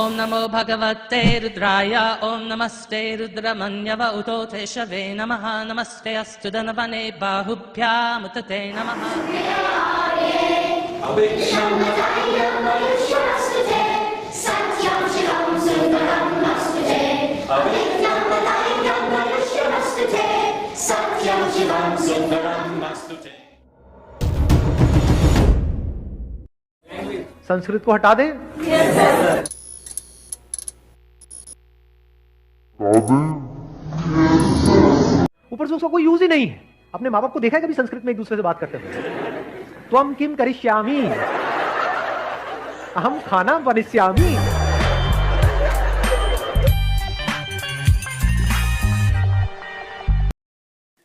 ॐ नमो भगवते रुद्राय ॐ नमस्ते रुद्रमन्यव उतोते शवे नमः नमस्ते अस्तु धनवने बाहुभ्यामुत ते नमः संस्कृत को हटा दें। ऊपर से उसका कोई यूज ही नहीं है। अपने माँ बाप को देखा है कभी संस्कृत में एक दूसरे से बात करते हुए? त्वम किम करिष्यामि, अहम खाना बनिष्यामि।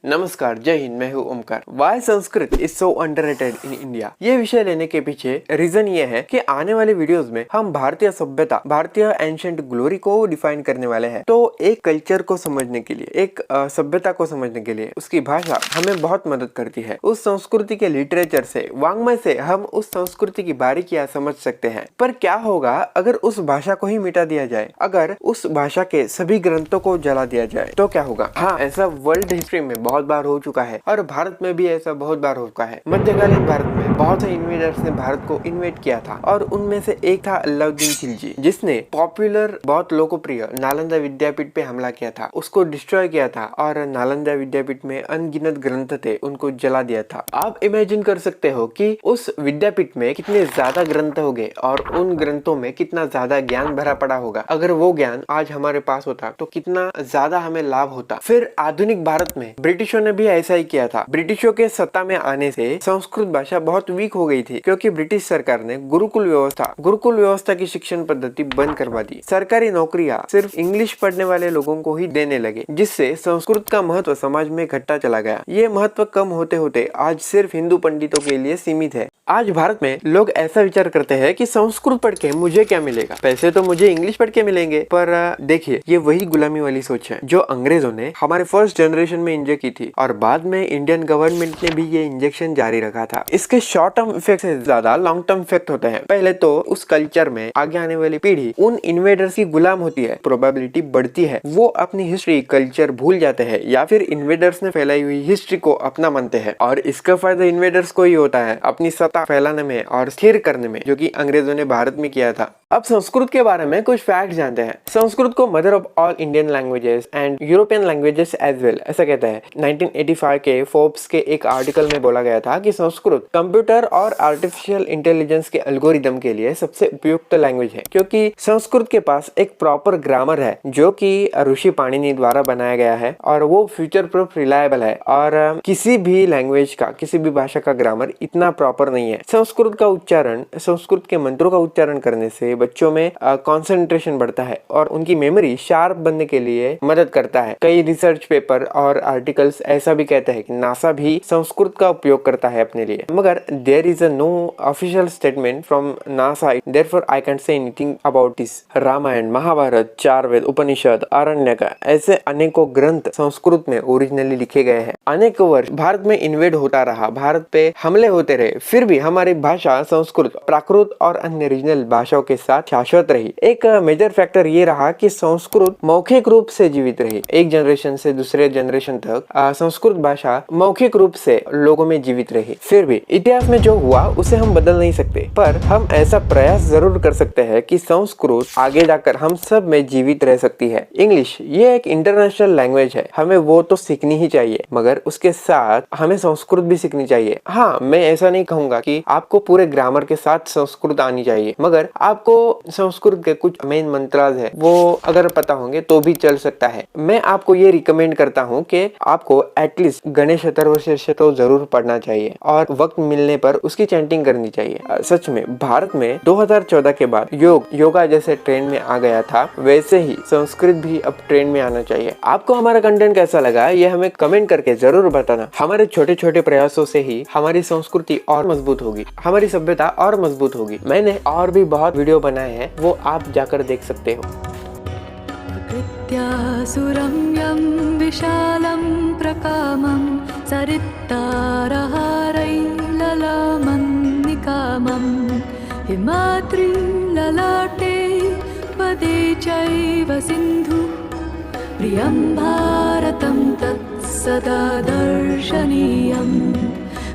नमस्कार, जय हिंद। मैं हूँ Omkar. Why Sanskrit is so underrated in India. ये विषय लेने के पीछे रीजन ये है कि आने वाले वीडियोस में हम भारतीय सभ्यता, भारतीय एंशिएंट ग्लोरी को डिफाइन करने वाले हैं। तो एक कल्चर को समझने के लिए, एक सभ्यता को समझने के लिए उसकी भाषा हमें बहुत मदद करती है। उस संस्कृति के लिटरेचर से, वांग्मय से हम उस संस्कृति की बारीकियां समझ सकते हैं। पर क्या होगा अगर उस भाषा को ही मिटा दिया जाए, अगर उस भाषा के सभी ग्रंथों को जला दिया जाए तो क्या होगा? हाँ, ऐसा वर्ल्ड हिस्ट्री में बहुत बार हो चुका है और भारत में भी ऐसा बहुत बार हो चुका है। मध्यकालीन भारत में बहुत से इन्वेडर्स ने भारत को इन्वेड किया था और उनमें से एक था अलाउद्दीन खिलजी, जिसने पॉपुलर, बहुत लोकप्रिय नालंदा विद्यापीठ पे हमला किया था, उसको डिस्ट्रॉय किया था और नालंदा विद्यापीठ में अनगिनत ग्रंथ थे, उनको जला दिया था। आप इमेजिन कर सकते हो कि उस विद्यापीठ में कितने ज्यादा ग्रंथ होंगे और उन ग्रंथों में कितना ज्यादा ज्ञान भरा पड़ा होगा। अगर वो ज्ञान आज हमारे पास होता तो कितना ज्यादा हमें लाभ होता। फिर आधुनिक भारत में ब्रिटिशों ने भी ऐसा ही किया था। ब्रिटिशों के सत्ता में आने से संस्कृत भाषा बहुत वीक हो गई थी, क्योंकि ब्रिटिश सरकार ने गुरुकुल व्यवस्था की शिक्षण पद्धति बंद करवा दी। सरकारी नौकरियां सिर्फ इंग्लिश पढ़ने वाले लोगों को ही देने लगे, जिससे संस्कृत का महत्व समाज में घटता चला गया। ये महत्व कम होते होते आज सिर्फ हिंदू पंडितों के लिए सीमित है। आज भारत में लोग ऐसा विचार करते हैं कि संस्कृत पढ़ के मुझे क्या मिलेगा, पैसे तो मुझे इंग्लिश पढ़ के मिलेंगे। पर देखिए, ये वही गुलामी वाली सोच है जो अंग्रेजों ने हमारे फर्स्ट जनरेशन में इंजेक्ट की थी और बाद में इंडियन गवर्नमेंट ने भी ये इंजेक्शन जारी रखा था। इसके शॉर्ट टर्म इफेक्ट से ज्यादा लॉन्ग टर्म इफेक्ट होते हैं। पहले तो उस कल्चर में आगे आने वाली पीढ़ी उन इन्वेडर्स की गुलाम होती है, प्रोबेबिलिटी बढ़ती है, वो अपनी हिस्ट्री, कल्चर भूल जाते हैं या फिर इन्वेडर्स ने फैलाई हुई हिस्ट्री को अपना मानते हैं और इसका फायदा इन्वेडर्स को ही होता है अपनी सत्ता फैलाने में और स्थिर करने में, जो कि अंग्रेजों ने भारत में किया था। अब संस्कृत के बारे में कुछ फैक्ट जानते हैं। संस्कृत को mother of all Indian languages and European languages as well ऐसा कहता है। 1985 के फोर्ब्स के एक आर्टिकल में बोला गया था कि संस्कृत कंप्यूटर और आर्टिफिशियल इंटेलिजेंस के एल्गोरिदम के लिए सबसे उपयुक्त लैंग्वेज है, क्योंकि संस्कृत के पास एक प्रॉपर ग्रामर है जो कि ऋषि पाणिनि द्वारा बनाया गया है और वो फ्यूचर प्रूफ, रिलायबल है। और किसी भी लैंग्वेज का, किसी भी भाषा का ग्रामर इतना प्रॉपर नहीं है। संस्कृत का उच्चारण, संस्कृत के मंत्रों का उच्चारण करने से बच्चों में कंसंट्रेशन बढ़ता है और उनकी मेमोरी शार्प बनने के लिए मदद करता है। कई रिसर्च पेपर और आर्टिकल्स ऐसा भी कहते हैं कि नासा भी संस्कृत का उपयोग करता है अपने लिए, मगर there is no official statement from NASA, therefore I can't say anything about this. Ramayana, Mahabharata, चार वेद, उपनिषद, आरण्यक, ऐसे अनेकों ग्रंथ संस्कृत में ओरिजिनली लिखे गए हैं। अनेकों वर्ष भारत में इन्वेड होता रहा, भारत पे हमले होते रहे, फिर भी हमारी भाषा संस्कृत प्राकृत और अन्य रीजनल भाषाओं के साथ शाश्वत रही। एक मेजर फैक्टर ये रहा कि संस्कृत मौखिक रूप से जीवित रही। एक जनरेशन से दूसरे जनरेशन तक संस्कृत भाषा मौखिक रूप से लोगों में जीवित रही। फिर भी इतिहास में जो हुआ उसे हम बदल नहीं सकते, पर हम ऐसा प्रयास जरूर कर सकते हैं कि संस्कृत आगे जाकर हम सब में जीवित रह सकती है। इंग्लिश ये एक इंटरनेशनल लैंग्वेज है, हमें वो तो सीखनी ही चाहिए, मगर उसके साथ हमें संस्कृत भी सीखनी चाहिए। हाँ, मैं ऐसा नहीं कहूंगा कि आपको पूरे ग्रामर के साथ संस्कृत आनी चाहिए, मगर आपको संस्कृत के कुछ मेन मंत्रास है वो अगर पता होंगे तो भी चल सकता है। मैं आपको ये रिकमेंड करता हूँ कि आपको एटलीस्ट गणेश अथर्वशीर्ष तो जरूर पढ़ना चाहिए और वक्त मिलने पर उसकी चैंटिंग करनी चाहिए। सच में भारत में 2014 के बाद योगा जैसे ट्रेंड में आ गया था, वैसे ही संस्कृत भी अब ट्रेंड में आना चाहिए। आपको हमारा कंटेंट कैसा लगा ये हमें कमेंट करके जरूर बताना। हमारे छोटे छोटे प्रयासों से ही हमारी संस्कृति और मजबूत होगी, हमारी सभ्यता और मजबूत होगी। मैंने और भी बहुत वीडियो बनाए हैं, वो आप जाकर देख सकते हो। सुरम्यं विशालं प्रकामं सरित्तारहारैललामं निकामं हिमाद्रि ललाटे नदी चैव सिन्धु प्रियं भारतं तत् सदा दर्शनीयम्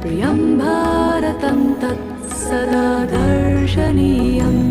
प्रियं भारतं तत् सदा दर्शनीयम्